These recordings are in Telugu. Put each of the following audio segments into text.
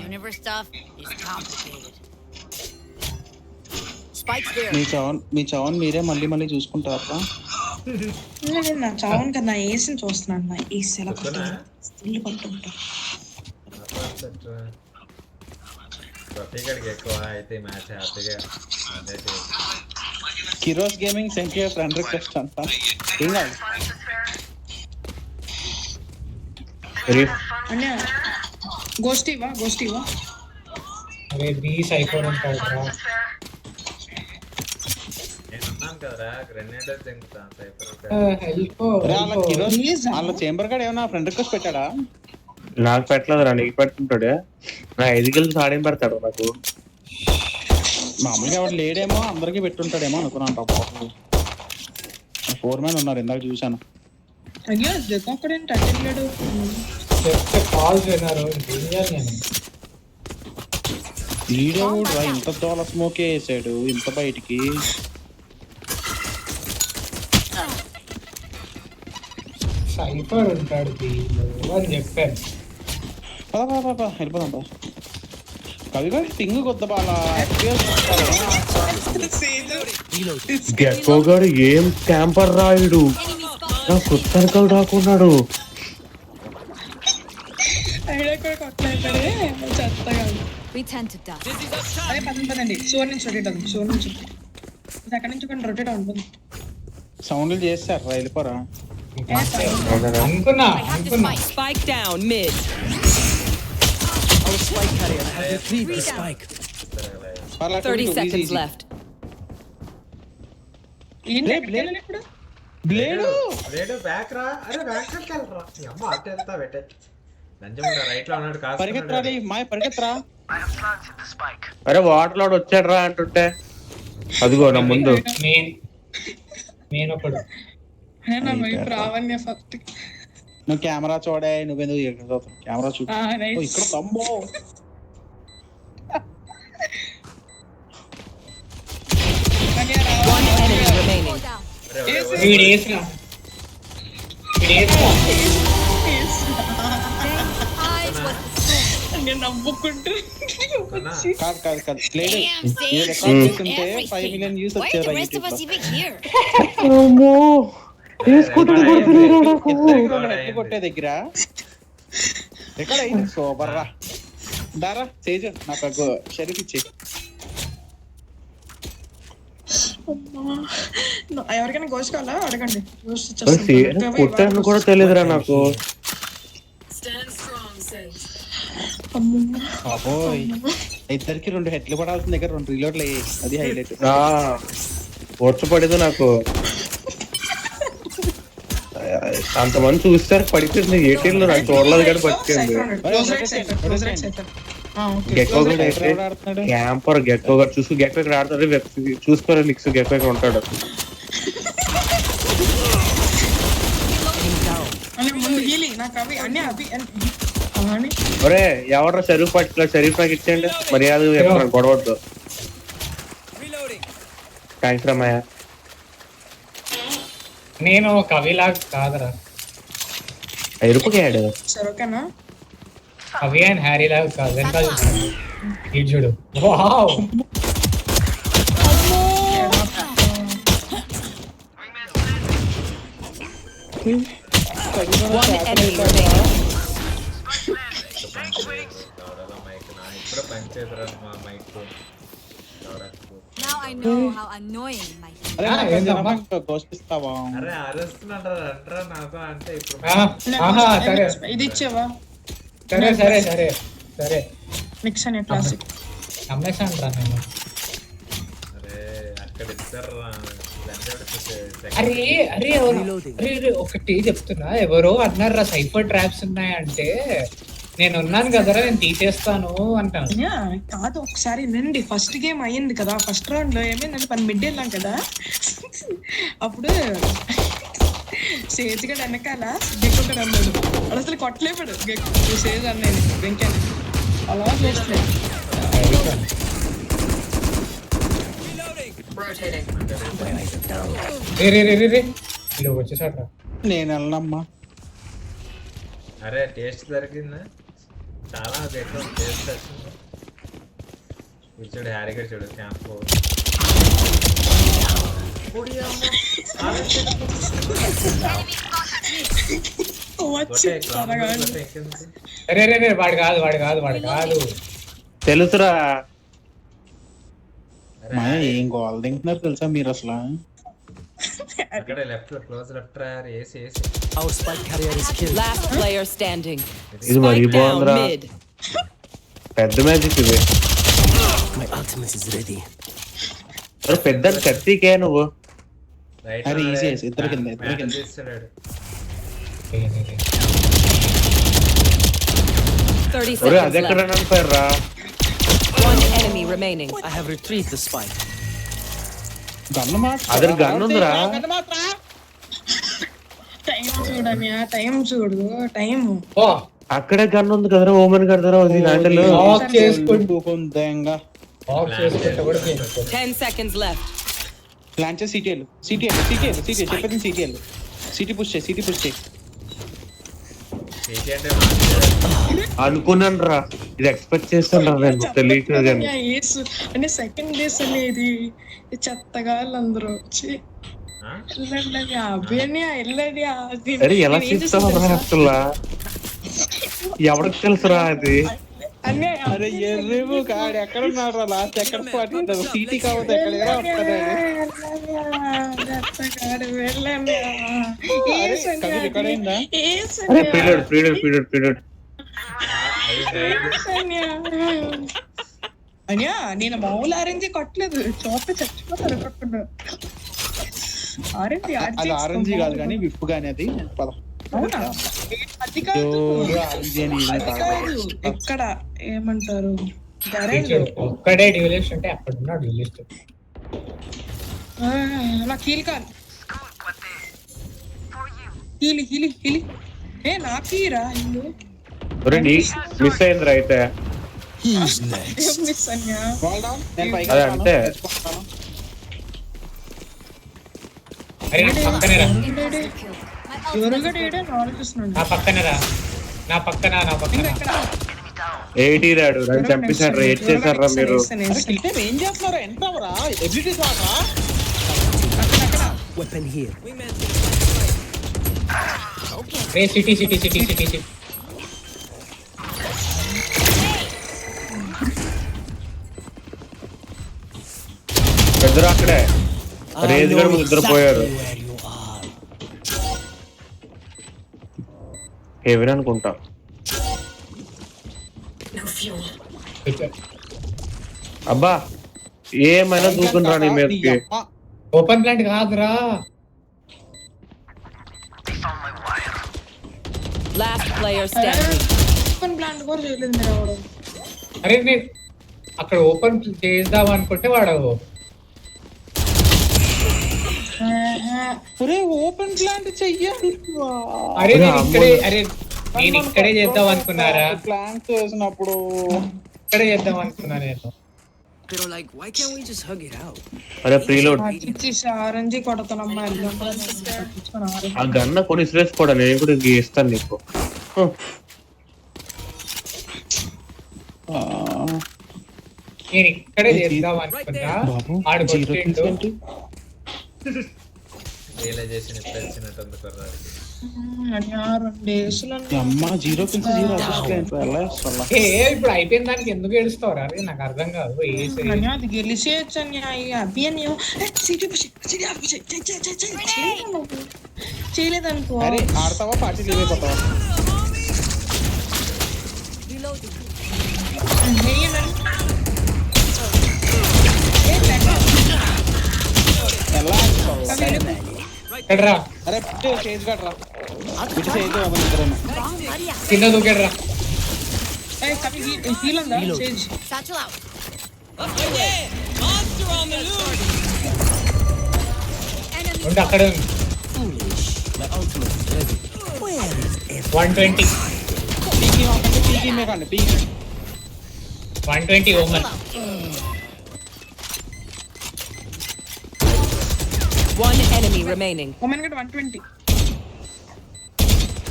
universe stuff is complicated. Spike's there. మీ చావన్ మీరే మళ్ళీ మళ్ళీ చూసుకుంటారా? నేను నా చావును కదా నా ఏసుని చూస్తున్నాను. నా ఏసు ఎలా చూస్తున్నా? ఇల్లు కొంటుంటా. ప్రతిగడికి ఎక్కువ అయితే మ్యాచ్ హ్యాపీగా అదే కిరోస్ gaming sent you friend request అంట. ఏం కాదు. అన్న గోష్టివా అరే బి సైఫర్ ఉంటాడురా. నేను ఉన్నాను కదరా గ్రెనేడర్ తింటాను సైఫర్ హెల్ప్ అరే వాళ్ళ కిరోస్ వాళ్ళ చేంబర్ కాడ ఏమన్నా ఫ్రెండ్ రిక్వెస్ట్ పెట్టాడా? నాకు పెట్టలేదురా, నీకు పెడుతుంటాడే. నా 5 kills ఆడేం పెడతాడు నాకు. మామూలుగా ఎవరు లేడేమో అందరికి పెట్టుంటాడేమో అనుకున్నాను. 4 men ఉన్నారు ఇందాక చూశాను. అయ్యో జగక్కడేంటి అట్టలేడు. చెప్తే కాల్ చేయనారు నేను. వీడియో కూడా ఇంత దోల స్మోక్ వేసాడు ఇంత బయటికి. సైఫర్ ఉంటాడు అని చెప్పాను. వెళ్ళిపోదాం. కవిగా పింగ్ కొద్ద బాలా గెక్కో గారు ఏం క్యాంపర్ రాయుడు, నా కొత్తకలు రాకున్నాడు. We tend to dust. అదే పదండి సోర్ నుంచి అక్కడి నుంచి కొన్ని రొటేట్ ఉంటుంది. సౌండ్లు చేస్తారు వెళ్ళిపోరా. అనుకున్నా Spike down mid. Spike. 30 seconds left. ఇప్పుడు బ్లేడు రేడు బ్యాక్ రా. అరే బ్యాక్ వెళ్ళరా అమ్మ అటు వెళ్తా పెట్టే లంజముండ రైట్ లో ఉన్నాడు కాదు పరిగెత్తరాలి మాయ పరిగెత్తరా. అరే వాటర్ లోడ్ వచ్చాడు రా అంటుంటే అదిగో నా ముందు. నేను ఒకడు నా వైపు రావన్య ఫస్ట్. నువ్వు కెమెరా చూడే, నువ్వెందుకు కెమెరా చూడు. ఇక్కడ తమ్మో One enemy remaining. వీడేసినా నవ్వుకుంటూ కాదు లేదు. Damn, ఇది Sage. రికార్డ్ చేస్తుంటే 5 million Everything. views Why are వచ్చారు the rest of us even here? కొట్టే దగ్గర రికార్డ్ అయింది. సూపర్ రా. దారా చేజు నాకు షరీఫ్ ఇచ్చే. ఎవరికైనా గోస్ట్ కావాలా అడగండి. కొట్టాను కూడా తెలియదురా నాకు. ఇద్దరికి 2 హెడ్లు పడాల్సిన దగ్గర 2 రీలోడ్లు అయ్యాయి. అది హైలైట్. పడేది నాకు. అంతమంది చూస్తారు పడిపోయింది. ఏటీఎంలో నాకు చూడలేదు కానీ పట్టింది. క్యాంపర్ గెక్కో గారు చూసు గెక్కో ఇక్కడ ఆడతాడు. చూసుకోరా నిక్స్ గెక్కో ఇక్కడ ఉంటాడు. ఒరే ఎవరు షరీఫ్ పట్టుకున్నా షరీఫ్ నాకు ఇచ్చేయండి. మర్యాద చెప్తున్నాను గొడవద్దు. థ్యాంక్స్ రమయ్య. నేను కవిలాగా కాదురా. ఎరుపుగాడు సరేనా కవి అండ్ హ్యారీ లాగా కాదు. ఎంత ఇది చూడు. Wow One enemy remaining. ఇప్పుడు పనిచేద్దరా మా mic. Now I know how annoying my అరే నాకు కోసిస్తావా? అరే అరుస్తున్నాడు రండ్రా నాకు అంటే ఇప్పుడు సరే ఇది ఇచ్చేవా? సరే సరే సరే సరే మిక్స్ అనే ప్లాస్టిక్ అమ్మేసాను రా నేను. అరే అక్కడ ఇద్దరు అరే అరే అరే ఒకటి చెప్తున్నా. ఎవరో అన్నారు రా సైఫర్ ట్రాప్స్ ఉన్నాయంటే నేను ఉన్నాను కదరా నేను తీసేస్తాను అంటాను. కాదు ఒకసారి వినండి. ఫస్ట్ గేమ్ అయ్యింది కదా, ఫస్ట్ రౌండ్ లో ఏమైందంటే మనం మిడ్ వెళ్ళాం కదా. అప్పుడు సేజ్ గడ్ వెనకాల గెక్కుంటాడు అన్నాడు. వాడు అసలు కొట్టలేపాడు సేజ్ అన్నది వెంకన్న అలా చేస్తున్నాడు. వచ్చేసాడు రా. నేను వెళ్ళనమ్మా. అరే టేస్ట్ దొరికిందా? చాలా బెటర్ చేస్తారు చూడు హ్యారీ గారు చూడు క్యాంప్ అరే రే వాడు కాదు తెలుసురా. ఏం గోల్ తింటున్నారు తెలుసా మీరు అసలు? అక్కడ లెఫ్ట్ క్లోజ్ లెఫ్ట్ ట్రయర్ ఏసి Last player standing. ఇది మరీ Spike down బాగుందిరా. mid. పెద్ద మ్యాజిక్ ఇది. అరే పెద్ద కత్తికే నువ్వు. రైట్ అరే ఈజీ ఇద్దరు కింద చేస్తాడు 30 ఒరే seconds అది ఎక్కడ left. అనిపోయారా? One enemy remaining. I have retrieved the spike. Gun other gun ఉందిరా. టైం చూడని టైం చూడు టైం ఓ అక్కడే గన్ ఉంది కదరా ఓమెన్ కడతారా అది హ్యాండిల్. ఆఫ్ చేసుకుంటూ కుందంగా ఆఫ్ చేసుకుంటూ కూడా చేసుకో. 10 seconds left. ప్లాన్ చేసి సిటీఎల్ చెప్పేది సిటీ పుష్ చేయి అంటే అనుకున్నాను రా, ఇది ఎక్స్పెక్ట్ చేస్తాను రా, నేను తెలియదు కానీ. అంటే సెకండ్ డేస్ అనేది చెత్తగా అందరూ వచ్చి వెళ్ళండి అభిని వెళ్ళండి అరే ఎలా చెప్తావు అసలు ఎవరికి తెలుసురా అది? అరే ఎర్రేమో కాడు ఎక్కడ ఉన్నాడు రా లాస్ట్ ఎక్కడ స్పాట్ సిటీ కావద్దు ఎక్కడ అరే పీరియడ్ అనియా నేను మామూలు ఆరెంజ్ కొట్టలేదు చూస్తే చచ్చిపోతారు కొట్టకుండా ఆరెంజ్ అది ఆరెంజ్ కాదు కానీ విప్పు కానీ అది పద అవునా అది కాదు ఆరెంజ్ అని అది కాదు ఎక్కడ ఏమంటారు ఒక్కడే డ్యూలిస్ట్ అంటే అక్కడ ఉన్న డ్యూలిస్ట్. నా కీల్ కాదు హీలి ఏ నా కీరా ఇల్లు ఒరే నీ మిస్ అయిందిరా అయితే. Who's next? మిస్ అన్యా నేను పైకి అదే అంటే అరే పక్కనే రా, ఎవరుగా డేడే ఆలోచిస్తున్నాడు నా పక్కన ఎక్కడ 80 రాడు నన్ను చంపేశాడు రా, ఏడ్ చేశారు రా మీరు. ఏం చేస్తున్నారా ఎంత రా ఎబిలిటీస్ వాటా Weapon here. రే సిటీ పెద్దరు అక్కడే రేజ్ గారు ముందు ఇద్దరు పోయారు. Where you are. హెవెన్ అనుకుంటా. అబ్బా ఏమైనా దూకుని నీ మీదకి. ఓపెన్ ప్లాంట్ కాదురా. Last player standing. Open plant కూడా చేయలేదు మీరు ఎవడు అరే నేను అక్కడ ఓపెన్ చేద్దాం అనుకుంటే వాడు ఒరే ఓపెన్ ప్లాంట్ చెయ్యాలి అరే నేను ఇక్కడే చేద్దాం అనుకున్నారా, ప్లాంట్ చేసినప్పుడు ఇక్కడే చేద్దాం అనుకున్నా నేను. Pero like, why can't we just hug it out? అరే ప్రీలోడ్ ఇచ్చేసి ఆరెంజ్ కొడతానమ్మా ఆ గన్న కొన్ని సిరీస్ కూడా నేను కూడా ఇస్తాను నీకు. నేను ఇక్కడే చేద్దాం అనుకున్నా, ఆడు కొట్టిండు. రియలైజేషన్ ఎప్పుడు వచ్చినట్టు కుర్రాడికి. 2 డేస్లో అమ్మ 0 కిల్స్ 0 అసిస్ట్ ఏ ఇప్పుడు అయిపోయిన దానికి ఎందుకు ఏడుస్తావు రా? నాకు అర్థం కాదు. అది గెలిచేయచ్చు అని అభియని చేయలేదనుకో అరే ఆడతావా పార్టీ లేకపోతావా ఎలా ఎక్కడరా అరే చేజ్ గట్రా ఇటు చేజ్ ఇద్దరేమో కింద దూకెడరా. హీల్ ఉందా చేజ్ Satchel out. ఉండి అక్కడే ఉంది. Foolish. My ultimate is ready. Where is everything? 120 పీకి మే కండి పీకి 120 ఓమన్. One enemy remaining. ఓమెన్ గట్ 120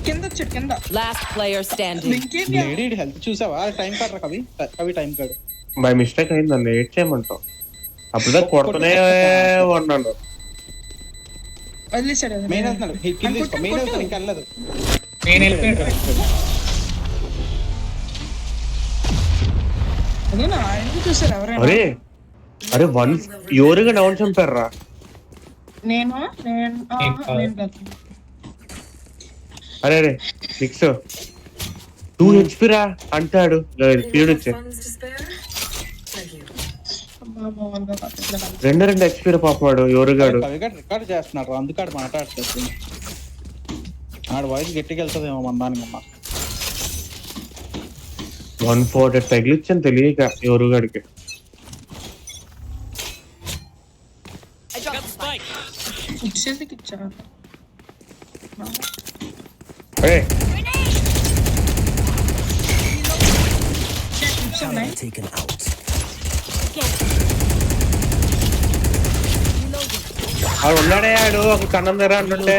కింద వచ్చాడు కింద. Last player standing. ఇంకేం లేడీ హెల్త్ చూసావా టైం కార్డ్ రా కవి కవి టైం కార్డ్ బై మిస్టేక్ అయింది నన్ను ఏడ్ చేయమంటావు అప్పుడు కొడుతూనే ఉన్నాను వదిలేసాడు అది. మెయిన్ వెళ్తున్నాడు కిల్ తీసుకో మెయిన్ వెళ్తాడు ఇంకా వెళ్ళదు నేను వెళ్ళిపోయాడు. అదేనా ఎందుకు చూసారు ఎవరైనా? అరే అరే వన్ ఎవరుగా డౌన్ చంపారా నేను నేను నేను కాదు. అరే అరే 6 2 HP రా అంటాడు పీరియడ్ వచ్చే అమ్మా, వంద పక్కన. 2 HP రా పాపవాడు ఎవరుగాడు కవి గారు రికార్డ్ చేస్తున్నాడు అందుకాడు మాట్లాడుతుంది ఆడ వాయిస్ గట్టిగా వెళ్తుందేమో మన దానికి అమ్మ 140 తగిలిచ్చాను తెలియక ఎవరుగాడికి I dropped the spike. ఇచ్చేందుకు ఇచ్చారు. అరే Camera taken out. ఆడు ఉన్నాడే ఆడు ఒక కన్నం దగ్గర అంటుంటే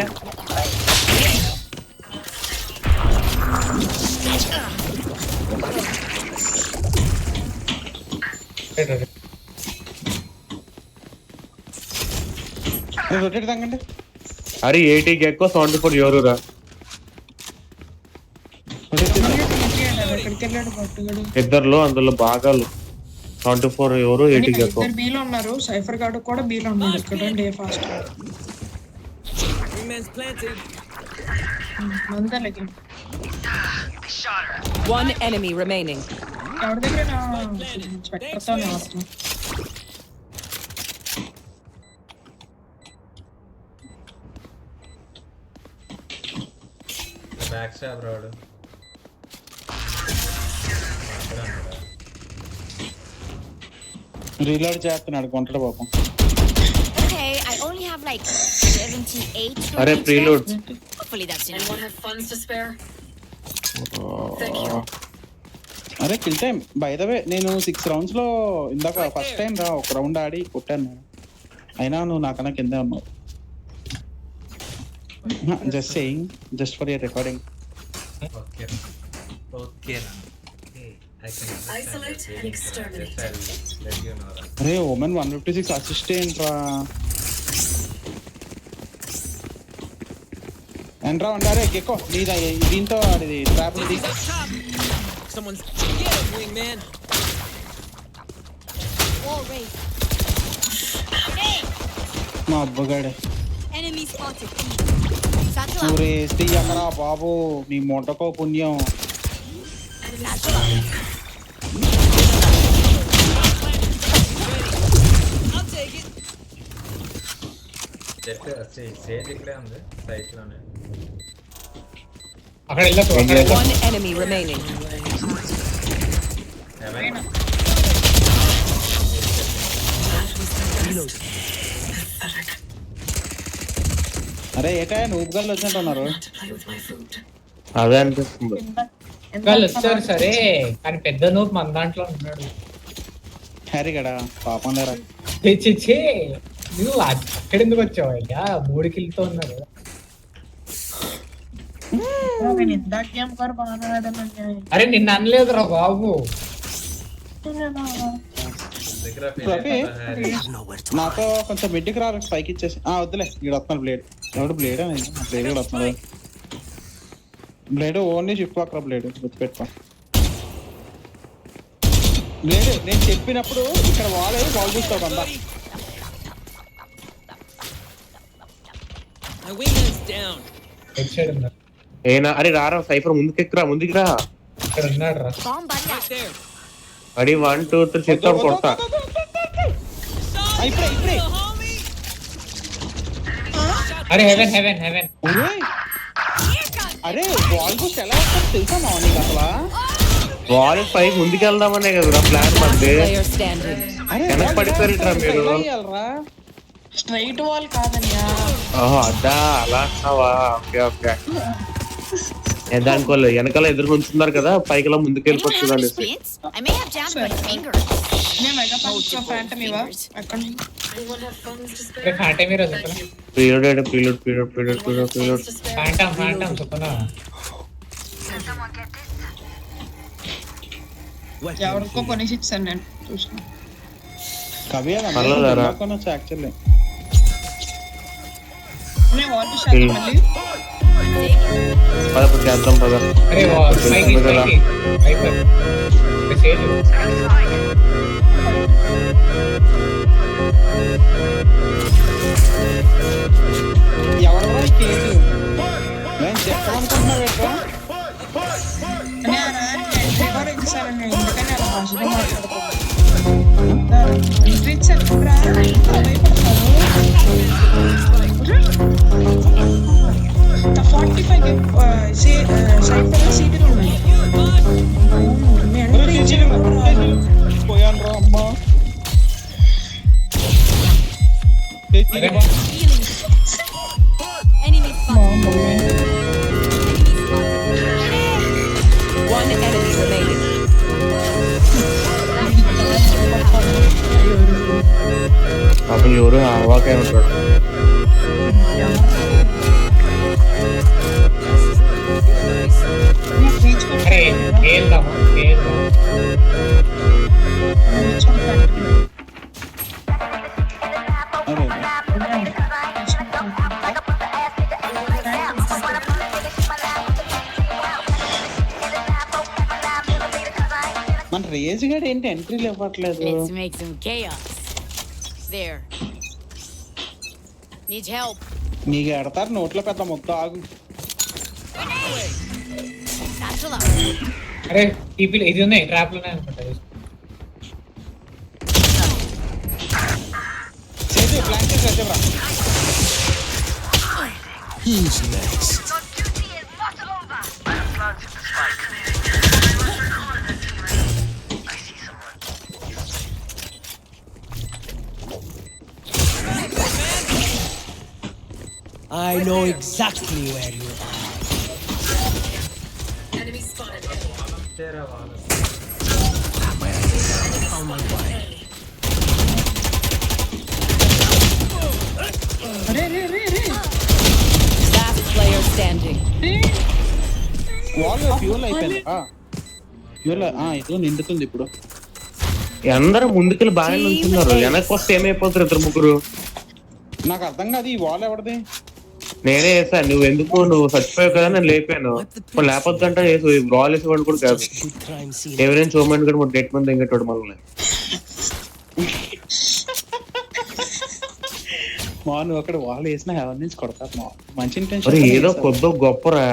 రొటేట్ తంగండి అరే 80 ఎక్కువ 74 ఎవరురా ఎక్కడికి వెళ్ళాడు పట్టుగాడు. ఇద్దరులో అందులో భాగాలు 74 ఎవరు 80 ఎక్కువ ఇద్దరు బీలో ఉన్నారు. సైఫర్ గార్డ్ కూడా బీలో ఉన్నాడు. ఇక్కడ fast Wingman's planted. మందలకి One enemy remaining. ఎవరి దగ్గర స్పెక్టర్తో వస్తాం. బ్యాక్ స్టాబ్ రాడు రీలోడ్ చేస్తున్నాడు కొంటాడు పాపం Okay, I only have like 78 అరే storage preload left. Hopefully that's enough. అరే kill time by the way నేను 6 రౌండ్స్ లో ఇందాక ఫస్ట్ టైం రా ఒక రౌండ్ ఆడి కొట్టాను నేను అయినా నువ్వు నాకన్నా కిందే ఉన్నావు just saying just for your recording okay okay I can isolate and exterminate. Let you know that. అరే ఓమెన్ 156 అసిస్టెంట్ రా ఎంట్రా ఉండారే గెక్కో నీదా దీంతో ఆడిది ట్రాప్ ఇది Someone's get him, Wingman. Wall raised. Hey, మా అబ్బగాడే enemy spotted. Satchel up. ఊరే ఎస్టీ అక్కరా బాబు నీ మొట్టకో పుణ్యం Satchel up. I'll take it. Jett Sage ఇక్కడే ఉంది సైట్ లోనే అక్కడ వెళ్ళకు. One enemy remaining. ఏమైనా అరే ఏకాయ నువ్వు గల్లు వచ్చినట్టు ఉన్నారు అదే అనిపిస్తుంది వాళ్ళు వచ్చారు సరే కానీ పెద్ద నోపు మన దాంట్లో ఉన్నాడు. హ్యారీ గడా పాపం లేరా తెచ్చిచ్చే నువ్వు అక్కడ ఎందుకు వచ్చావు అయ్యా 3 కిల్తో ఉన్నాడు. నేను ఇందాక గేమ్ కార్ బాగా ఆడానండి. అరే నిన్ను అనలేదురా బాబు. దగ్గర రఫీ, Nowhere to నాతో కొంచెం మిడ్కి రా స్పైక్ ఇచ్చేసి వద్దులే ఇక్కడ వస్తున్నాడు బ్లేడ్ ఎవడు బ్లేడ్ అని బ్లేడ్ కూడా వస్తున్నాడు బ్లేడ్ ఓన్లీ షిఫ్ట్ పక్కన బ్లేడ్ గుర్తుపెట్టుకో బ్లేడ్ నేను చెప్పినప్పుడు ఇక్కడ వాల్ చూస్తావు అందా My wingman's down. వచ్చాడు ఉన్నారు. ఏనా అరే రారా సైఫర్ ముందుకెక్కురా ముందుకురా ఇక్కడ ఉన్నాడు రా. Bomb buddy Right out. there. అడి 1 2 3 చెప్తాను కొడతా ఇప్పుడే ఇప్పుడే Homie. అరే హెవెన్ హెవెన్ హెవెన్. ఒరేయ్, అరే వాల్ బూస్ట్ ఎలా వస్తుంది తెలుసా మా నీకు అసలు వాల్ పై ముందుకెళ్దామనే కదరా ప్లాన్ Last మంది player standing. అరే వెనక్కి పడిపోయారుట్రా మీరు. ఎలా చేయాలిరా? Straight wall కాదన్యా. ఓహో అదా అలా అంటున్నావా ఓకే ఓకే ఎంత అనుకోలేదు వెనకాల ఎదురు ఉంచుతున్నారు కదా పైకి ఇలా ముందుకు Anyone have వెళ్ళిపోతుంది any అనేసి sprints? I may have jammed my fingers. నేను మెగా పంచ్ ఫ్యాంటమ్ ఇవా అక్కడ అరే ఫాంటమ్ మీరు చెప్పనా. Period period period period period period phantom చెప్పనా. ఎవరికో కొనేసి ఇచ్చాను నేను చూసుకున్నా. కవి అది పర్లేదురా. కొనొచ్చు యాక్చువల్లీ. నేను వాళ్ళు షాట్ మళ్ళీ పద చేద్దాం పద. అరే స్పైకి వైపర్ మెసేజ్ ఎవరెవరో ఈ కేసు నేను చెప్పాలనుకుంటున్నా పెట్టా. అని ఆ రానికి ఎంట్రీ కూడా ఇచ్చాను నేను, ఎందుకని అలా భాషలో మాట్లాడుతున్నాను. ఎంట్రీ ఇచ్చాను రా, భయపడతాను. 45 సీట్లు ఉన్నాయి. ఎంట్రీ ఇచ్చాను పోయాను రా అమ్మా. Enemy spotted. One enemy remaining. పాపం ఎవరు అవాకే ఉంటాడు. అరే వెళ్దాము మన రేజ్ గడ్ ఏంటి ఎంట్రీలు ఇవ్వట్లేదు. Let's make some chaos. There. Need help. నీకు ఎడతారు నోట్లో పెద్ద ముద్ద ఆగు. Satchel out. అరే టీపీలు ఇది ఉన్నాయి ట్రాప్ లోనే అనుకుంటా. చేసి ప్లాన్ చేసి వచ్చేవరా. Who's next? I know exactly where you are. తేరా వాళ్ళు On my way. Ray ray ray ray Last player standing. వాళ్ళు ఫ్యూల్ అయిపోయింది. ఫ్యూల్ ఇదిగో నిండుతుంది ఇప్పుడు. అందరూ ముందుకెళ్ళి బాగా నుంచున్నారు. వెనక్కి వస్తే ఏమైపోతారు ఇద్దరు ముగ్గురు. నాకు అర్థం కాదు ఈ వాల్ ఎవరిది. నేనే వేసాను. నువ్వు చచ్చిపోయావు కదా నేను లేపాను. లేకపోతుంటే బాల్ వేసేవాడు కూడా కాదు. Good crime scene. ఎవరైనా చూడమని కూడా డెట్ మంది ఎంగేటోడు మనల్ని. నువ్వు అక్కడ వాల్ వేసిన హెవెన్ నుంచి కొడతారు. మంచి మరి ఇంటెన్షన్. ఏదో కొద్ది గొప్పరా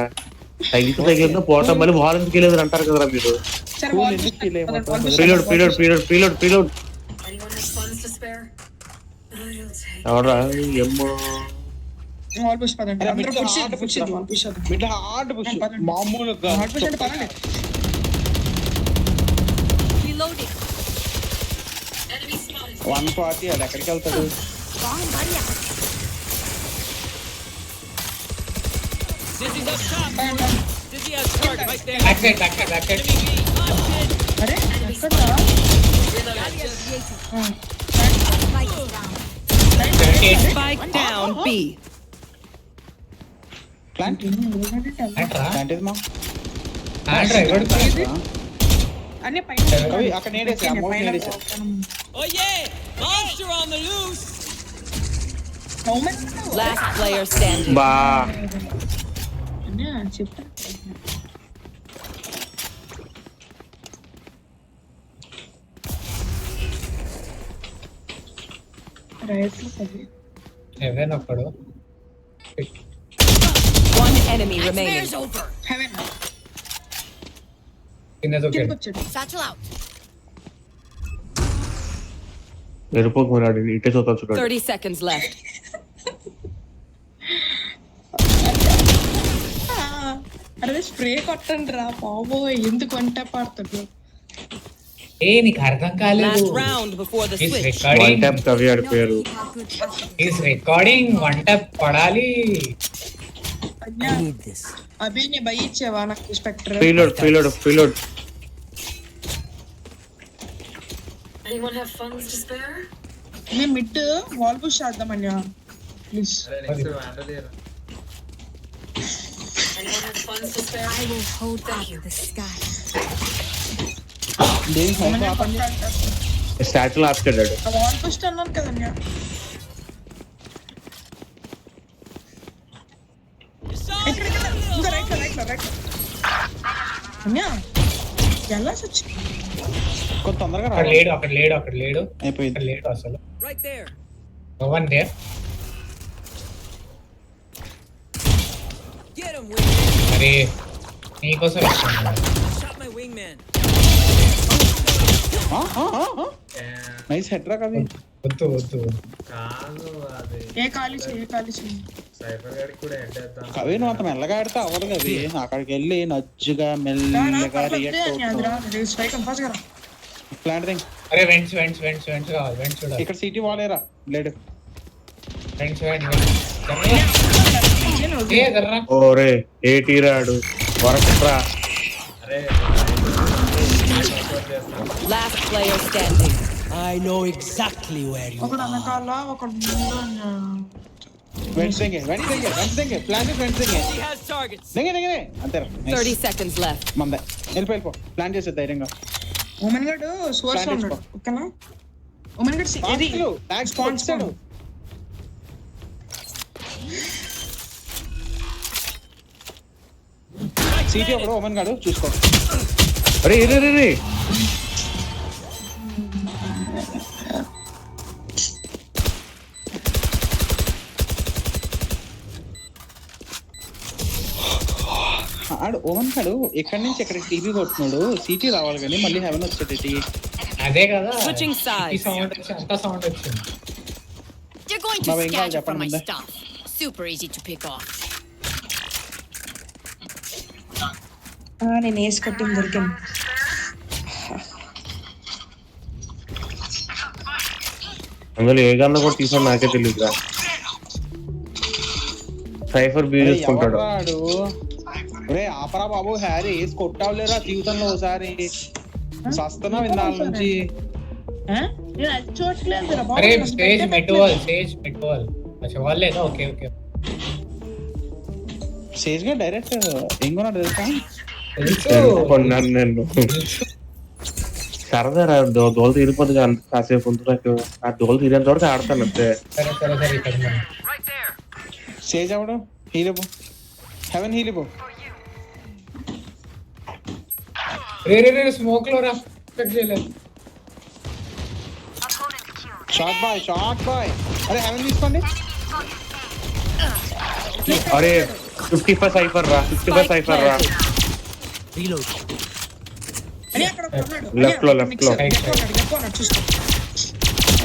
తగిలిందో పోవటం మళ్ళీ వాల్ ఎందుకు వెళ్ళేది అంటారు కదరా మీరు. సరే Cool వాళ్ళు ఎందుకు feel అయిపోతావు? పీరియడ్ ఎవరా ఏమో వాళ్ళు పుష్ పదండి. అందరూ పుష్ చేయండి, పుష్ చేయండి, వాళ్ళు పుష్ చేద్దాం. బిడ్డ హార్డ్ పుష్ మామూలుగా హార్డ్ పుష్ అంటే పర్వాలేదు. Reloading. 140 అది ఎక్కడికి వెళ్తాడు. Bomb buddy out. Back side అరే ఎక్కడా? Spike down B. ప్లాంట్ ఏంట్రా ప్లాంట్ ఇది మా ఆండ్రా ఎవడు అన్నీ పైన అవి అక్కడ నేడేసా amount నేడేసా. Oh yeah! Monster on the loose! Last player standing. బా చెప్తా ఎవరైనా ఒక్కడు. One enemy remaining. Nightmare's over. Heaven కింద దూకాడు. వచ్చాడు. Satchel out. ఎరుపోకు మరి ఇటే చూస్తా చూడండి. 30 seconds left. అరే స్ప్రే కొట్టండి రా బాబోయ్, ఎందుకు వంట పాడుతున్నాడు. నీకు అర్థం కాలేదు. Last round before the He's switch. One recording. Tap Kavi ఆడి పేరు. He's recording. వన్ టైప్ పడాలి. I need this. అభి నీ భయ ఇచ్చేవా నాకు స్పెక్టర్. ప్రీలోడ్ మేము మిడ్ వాల్ పుష్ చేద్దామన్నా ప్లీజ్. అరే నెక్స్ట్ ఆండలేరా I will hold back the sky. దేని సైడ్ ఆపండి. స్టాచ్యూలో ఆపుతాడు. వాల్ పోస్ట్ అన్నాను కదన్యా. ఇక్కడ రైట్ అన్యా ఎలా సచ్చి కొంత తొందరగా అక్కడ రా. లేడు అక్కడ లేడు అక్కడ లేడు అయిపోయింది. అక్కడ లేడు అసలు. Right there. One day Get him, wingman. మరి నీకోసం వచ్చాను. Shot my wingman. Nice head రా కవి. వద్దు వద్దు కాదు అది ఏ ఖాళీ చెయ్యి సైఫర్ గాడికి కూడా హెడ్ వేద్దాం. కవి నువ్వు అంత మెల్లగా ఆడితే అవ్వదు కవి. అక్కడికి వెళ్ళి నజ్జుగా మెల్లగా రియాక్ట్ అవుతున్నావు. స్ట్రైక్ ఫాస్ట్ గా ప్లాంట్ థింగ్. అరే వెంట్స్ కావాలి వెంట్స్ చూడాలి. ఇక్కడ సిటీ వాలేరా బ్లేడ్. వెంట్స్ ఏ దర్రా ఓరే ఏటీ రాడు వరకట్రా. అరే Last player standing. I know exactly where you ఒకడు వెనకాల ఒకడు vents thing plant vents thing. He has targets. దిగే అంతేరా. 30 seconds left. మందే వెళ్ళిపో ప్లాన్ చేసే ధైర్యంగా. ఉమెన్ గడ్ సోర్స్ లో ఉన్నాడు ఓకేనా. ఉమెన్ గడ్ ఇది స్పాన్స్ స్పాన్స్ సిటీ ఒకడు ఓమన్ గాడు చూసుకో. అరే రే రే రే ఆడు ఓమన్ గాడు ఎక్కడి నుంచి ఎక్కడికి టీవీ కొట్టున్నాడు. సిటీ రావాలి కానీ మళ్ళీ హెవెన్ వచ్చేటి. అదే కదా Switching sides. ఈ సౌండ్ వచ్చి అంత సౌండ్ వచ్చింది. You're going to Baba, Inga, scatter for Japan my munda. stuff. Super easy to pick off. నేను వేసి కట్టింది దొరికాను. అందులో ఏ గన్న కూడా తీసాను నాకే తెలియదురా. సైఫర్ బీ చూసుకుంటాడు. ఎవరాడు రే ఆపరా బాబు. హ్యారీ వేసి కొట్టావులేరా జీవితంలో ఒకసారి. సస్తున్నా విన్నాళ్ళ నుంచి. నేను అది చూడట్లేదు అరే స్టేజ్ మెట్టువాల్ అచ్చా వాల్ లేదా. ఓకే ఓకే సేజ్ గా డైరెక్ట్ ఏం కొన్నాడు తెలుసా? కొన్నాను నేను. సరదా దోలు తీరిపోతుంది కాసేపు ఉంటుంది నాకు. ఆ దోలు తీరేంత వరకు ఆడతాను అంతే. సరే ఇక్కడ ఉన్నాను. సేజ్ అవడం హీలిపో హెవెన్ హీలిపో. రే స్మోక్ లో రా చెక్ చేయలేదు. Short boy. అరే హెవెన్ తీసుకోండి. అరే 55 సైఫర్ రా. 55 సైఫర్ రా. reload. అని అక్కడ ఉన్నాడు. లెఫ్ట్ లో చూసుకో.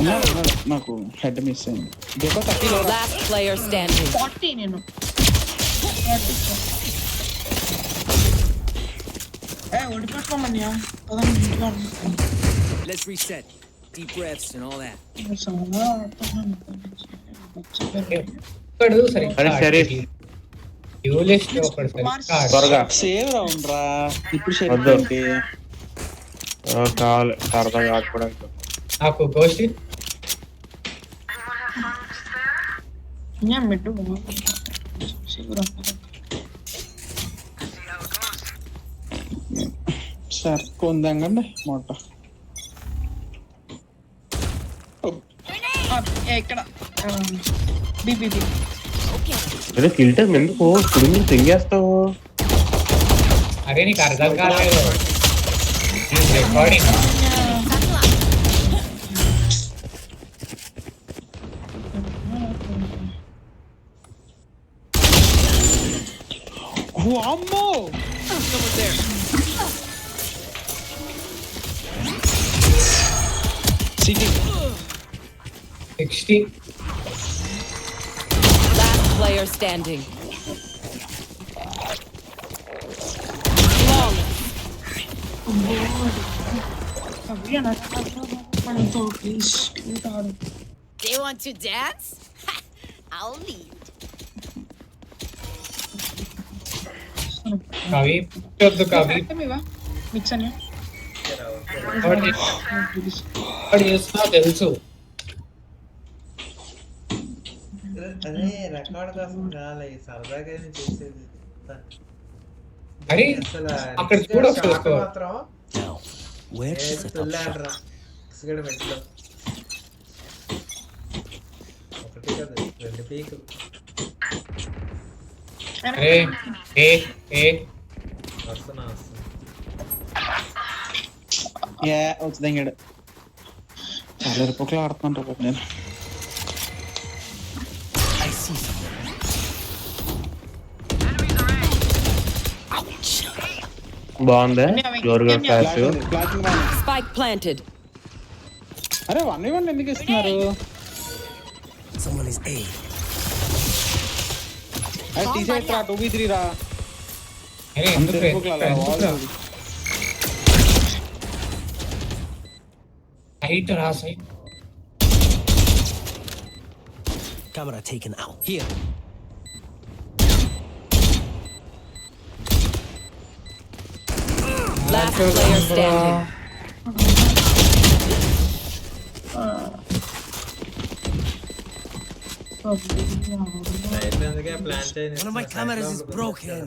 ఉన్నాడు. నాకు హెడ్ మిస్ అయింది. గెకో 30 లో. Last player standing. 40 నేను ఓడిపోతామన్యా. Let's reset. Deep breaths and all that. ఒకడు సరే అరే సరే డ్యూలిస్ట్ ఒకడు సరే త్వరగా సేవ్ రౌండ్ రా. ఇప్పుడు వద్దు. షెరీఫ్ కావాలి సరదాగా ఆడుకోవడానికి. నాకు గోస్ట్ మిట్టు సార్ కొందంగండి మొట్ట. ఇక్కడ బీబీ అరే కిల్టర్ ఎందుకు ఇప్పుడు నువ్వు తెంగేస్తావు? అరే నీకు అర్థం కాలేదు. రికార్డింగ్ అమ్మో city 60. Last player standing. Flawless. They want to dance? I'll lead. కవి వద్దు కవి మిక్స్ అని వాడు చేస్తున్నా తెలుసు. అదే రికార్డ్ కోసం రాలే సరదాగా చేసేది. అరే అసలు అక్కడ చూడ షాట్ మాత్రం Where to set up shop? ఆడరా సిగరెట్ మెట్లో ఒకటి కాదు 2 పీకులు. అరే ఏ ఏ వస్తున్నా ఏ వచ్చింది ఇంకాడు చాలా రిపోర్ట్లు ఆడుతున్నాను రేపు నేను. I see something. బాగుందా జోరుగా ఫ్లాష్ ఫ్లాషింగ్ బాగుంది. Spike planted. అరే 1v1 ఎందుకు ఇస్తున్నారు? Someone is A. అరే టీషర్ట్ రా 2v3 రా. అరే ఎందుకు సైట్ రా site. Camera taken out. Here. Last player standing. నైట్ అందుకే ప్లాన్ చేయని. One of my cameras is broken.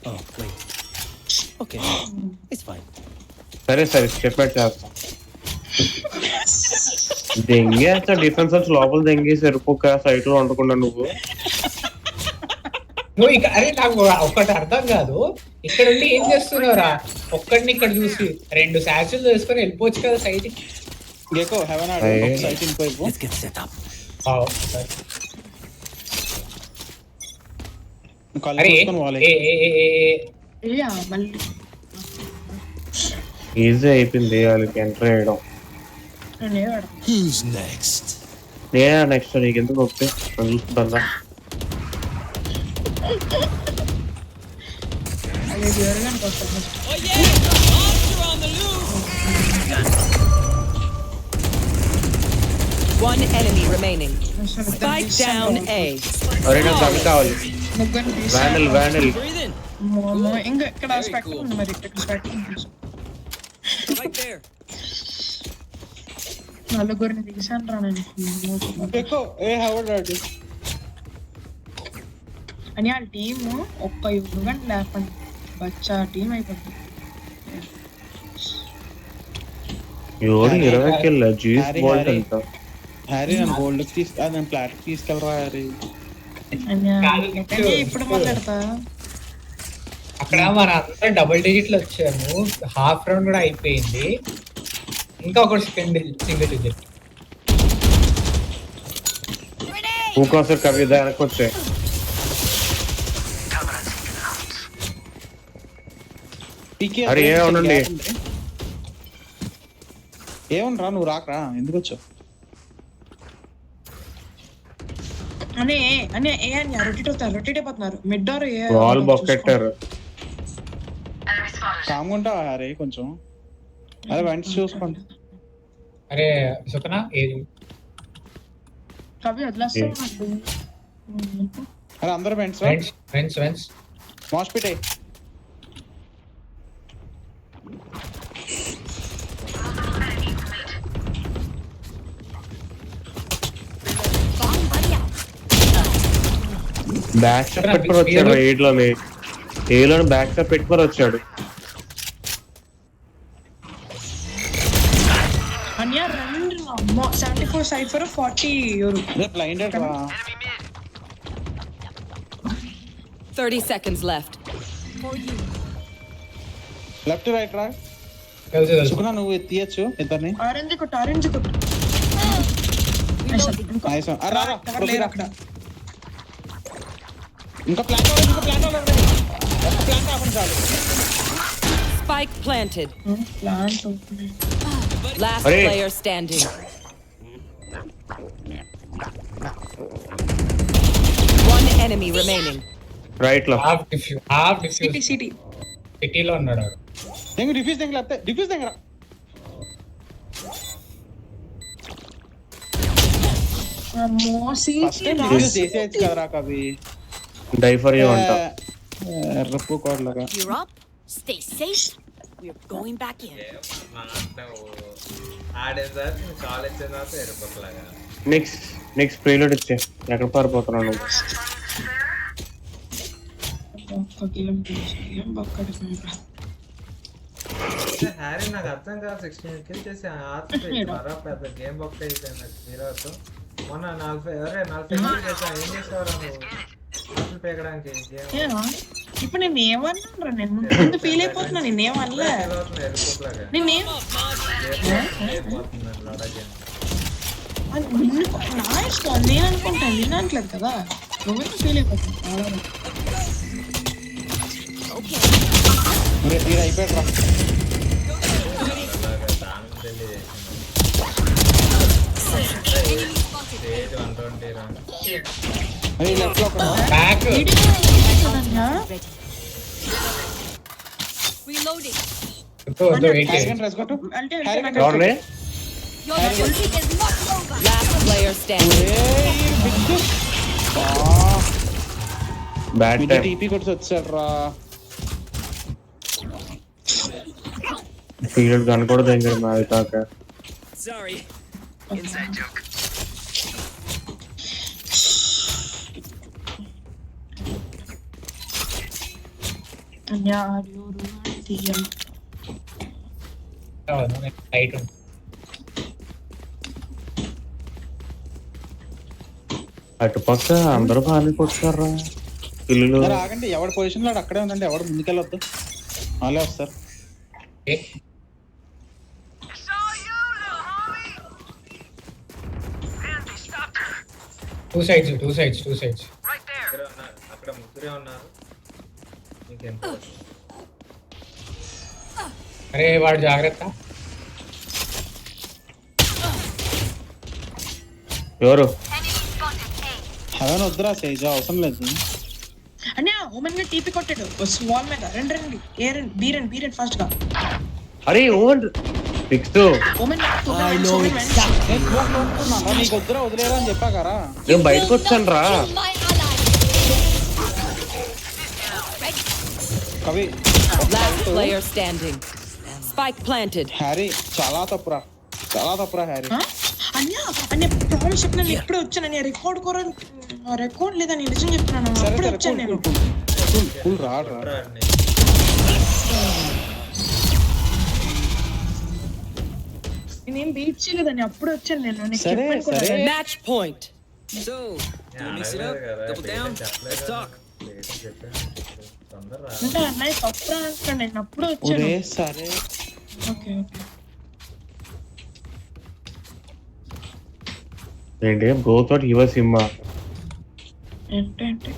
Oh, wait. Okay. It's fine. సరే సరే స్టెప్ అవుట్ చేస్తాం. దెంగేస్తా డిఫెన్స్ వచ్చి లోపల దెంగేసి ఎరుపుక సైట్ లో వండకుండా నువ్వు నువ్వు ఇక అరే నాకు ఒక్కటి అర్థం కాదు, ఇక్కడ ఉండి ఏం చేస్తున్నావురా? ఒక్కడిని ఇక్కడ చూసి 2 శాచులు వేసుకొని వెళ్ళిపోవచ్చు కదా సైట్. గెకో హెవెన్ ఆడు సైట్ ఇంకోవైపు. Let's get set up. కళ్ళు అరే మూసుకొని పోవాలి. మళ్ళీ ఈజీ అయిపోయింది వాళ్ళకి ఎంటర్ చేయడం. నేను ఆడతాను. Who's next? నేనే నెక్స్ట్ నీకు ఎందుకు నొప్పి చూస్తుందా అదే జరగడానికి వస్తాను. One enemy remaining. Spike down A. అరే నాకు గన్ కావాలి. ముగ్గురిని వ్యానల్ వ్యానల్ Breathe in. ఇంకా ఇక్కడ స్పెక్టర్ ఉంది, మరి ఇక్కడ స్పెక్టర్ Right there. నలుగురిని తీసాను రా నేను. గెకో ఏ హెవెన్ ఆడు. అని ఆ టీము ఒక్క యుగం లేకుండా బచ్చా టీం అయిపోతుంది. ఎవరు 20 కిల్ జీస్ బోల్ట్ అంట. హ్యారీ నన్ను గోల్డ్ నేను ప్లాట్ తీసుకెళ్ళరా హ్యారీ. ఇప్పుడు మాట్లాడతా. అక్కడ మన అందరం డబుల్ డిజిట్లు వచ్చాము, హాఫ్ రౌండ్ కూడా అయిపోయింది, ఇంకా ఒకటి సింగిల్ డిజిట్. ఇంకోసారి కవిత వెనక్కి వచ్చాయి. అరే ఏమనండి ఏమనరా నువ్వు రాకరా, ఎందుకు వచ్చావు? అనే అనే ఏ అని రొటేట్ అయిపోతున్నారు. మిడ్ ఆర్ ఏ బాల్ బొక్కెట్టారు. కాముంటావా హ్యారీ కొంచెం? అదే వెంట చూసుకోండి. అరే సుకనా ఏది కవి వదిలేస్తాను. అరే అందరూ వెంట్స్ ఫ్రెండ్స్ మాస్పిటే. బ్యాక్ స్టెప్ పెట్టుకొని వచ్చాడు ఎయిట్లోని. ఏలోని బ్యాక్ స్టెప్ పెట్టుకొని వచ్చాడు. అన్యా 74 సైఫర్ 40 యూరో. బ్లైండెడ్ రా. 30 seconds left. లెఫ్ట్ రైట్ రా. తెలుసు సుకునా నువ్వు తీయచ్చు ఇద్దరిని. ఆరెంజ్ కొట్టు. నైస్. అరే రా లేరు అక్కడ. ఇంకా ప్లాంట్ ఆపండి చాలు. Spike planted. Plant Last Hurry. player standing. One enemy remaining. Right లో హాఫ్ డిఫ్యూజ్ సిటీ సిటీలో ఉన్నాడు వాడు. దెంగ డిఫ్యూజ్ దెంగ లేకపోతే డిఫ్యూజ్ దెంగ రా. ఫస్ట్ టైం డిఫ్యూజ్ చేసేయచ్చు కదరా కవి. డైఫర్ అంట. ఎర్రప్పు కోడలాగా. You're up. Stay safe. We're going back in. ఆడేసారి కాలేజ్ తర్వాత ఎరుపట్లాగా. నెక్స్ట్ ప్రీలోడ్ ఇచ్చే. ఎక్కడ పారిపోతున్నావు నువ్వు? హ్యారీ నాకు అర్థం కాదు 16 కిల్ చేసి ఆత్మరా పెద్ద గేమ్ బొక్క అయిపోయింది హీరోతో మొన్న 40 కిల్ చేసా ఏం చేసేవారా నువ్వు అసలు పేగడానికి గేమ్ ఇప్పుడు నేను ఏమన్నా నేను ముందు ఫీల్ అయిపోతున్నా నేనేమనలే నేనేం నా ఇష్టం నేను అనుకుంటాను నేను అనట్లేదు కదా నువ్వే ఫీల్ అయిపోతున్నా అయిపోయాడు రా లెఫ్ట్ లో బ్యాక్ Reloading. వద్దు వెయిట్ డ్రెస్ కొట్టు అంటే ఎవరిని Your duty is not over. Last player standing. Bad time TP కొట్టి వచ్చాడు రా పీరియడ్ కనకూడదు దగ్గర మాది కాక Sorry. రైట్ అటుపక్క అందరూ బాగానే కొట్టుతారా పిల్లలు సరే ఆగండి ఎవరి పొజిషన్ లో అక్కడే ఉందండి ఎవరు ముందుకెళ్ళొద్దు వాళ్ళే వస్తారు టూ సైడ్స్ అక్కడ ముగ్గురే ఉన్నారు ఇంకెంత అరే వాడు జాగ్రత్త ఎవరు అవన్నీ వద్దురా సేజ్ అవసరం లేదు అనే ఓమెన్ గా టీపీ కొట్టాడు వాల్ మీద రెండు బీరెండ్ ఫాస్ట్ గా అరే ఓన్ ఫిక్స్ ఓమెన్ నీకు వద్దురా వదిలేరా అని చెప్పా కదా నేను బయటకు వచ్చాను రా My ally. కవి Last player standing. Spike planted. Harry చాలా తప్పురా హ్యారీ అనే ప్రాబ్లం చెప్పిన నేను ఎప్పుడు వచ్చాను రికార్డ్ లేదని నిజం చెప్తున్నాను సరే అప్పుడు సరే వచ్చాను నేను కూల్ రా నేనేం బీట్ చేయలేదని అప్పుడు వచ్చాను నేను నీకు సరే, చెప్పాను కూడా సరే. కదా. Match point. So, do we mix it up? Double down? Let's talk. తొందర అంటే అన్నయ్య తప్పురా అంటున్నాను నేను అప్పుడు వచ్చాను ఒరే సరే ఓకే ఏంటి బ్రో తోటి యువ సినిమా ఏంటంటే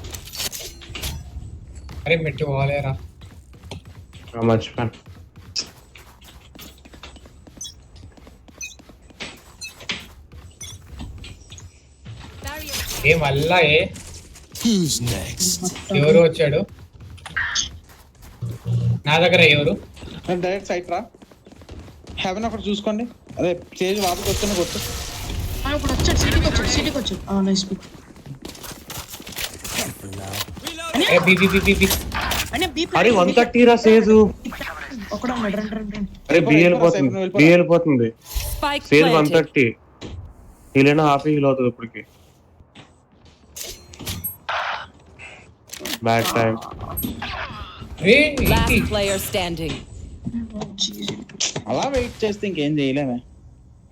అరే మెట్టి పోలేరా మర్చిపోయాను ఏ మళ్ళా Who's next? ఎవరు వచ్చాడు నా దగ్గర ఎవరు డైరెక్ట్ సైట్ రా హెవెన్ ఒకటి చూసుకోండి అదే స్టేజ్ వాపకి వస్తున్నా కొట్టు ఇప్పుడు వచ్చాడు సిటీకి వచ్చాడు nice pick A B B B B B అనే బీ అరే 130 రా సేజు ఒకడు ఉన్నాడు రెండు అరే బి వెళ్ళిపోతుంది Spike సేజ్ planted. 130 హీలైనా హాఫ్ హీల్ అవుతుంది ఇప్పటికి బ్యాడ్ టైం రే Last player standing. అలా వెయిట్ చేస్తే ఇంకేం చేయలేమే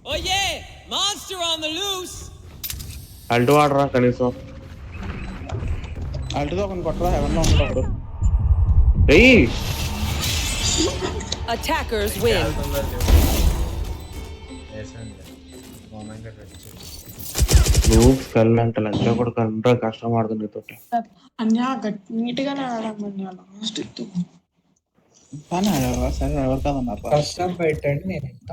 Oh yeah! Monster on the loose! అల్టు వాడరా కనీసం అల్టుతో కొన్ని కొట్టరా హెవెన్ లో ఉంటాడు ఒకడు ఏయ్ Attackers win. మూమెంట్ వచ్చి లూప్ స్పెల్ అంటే లంచ కూడా కంట్రా కష్టం ఆడుతుంది నీతోటి అన్యా నీట్ గానే ఆడామని లాస్ట్ సరే ఎవరు కాదన్నారు ఫస్ట్ టైం ఫైట్ అండి నేను ఎంత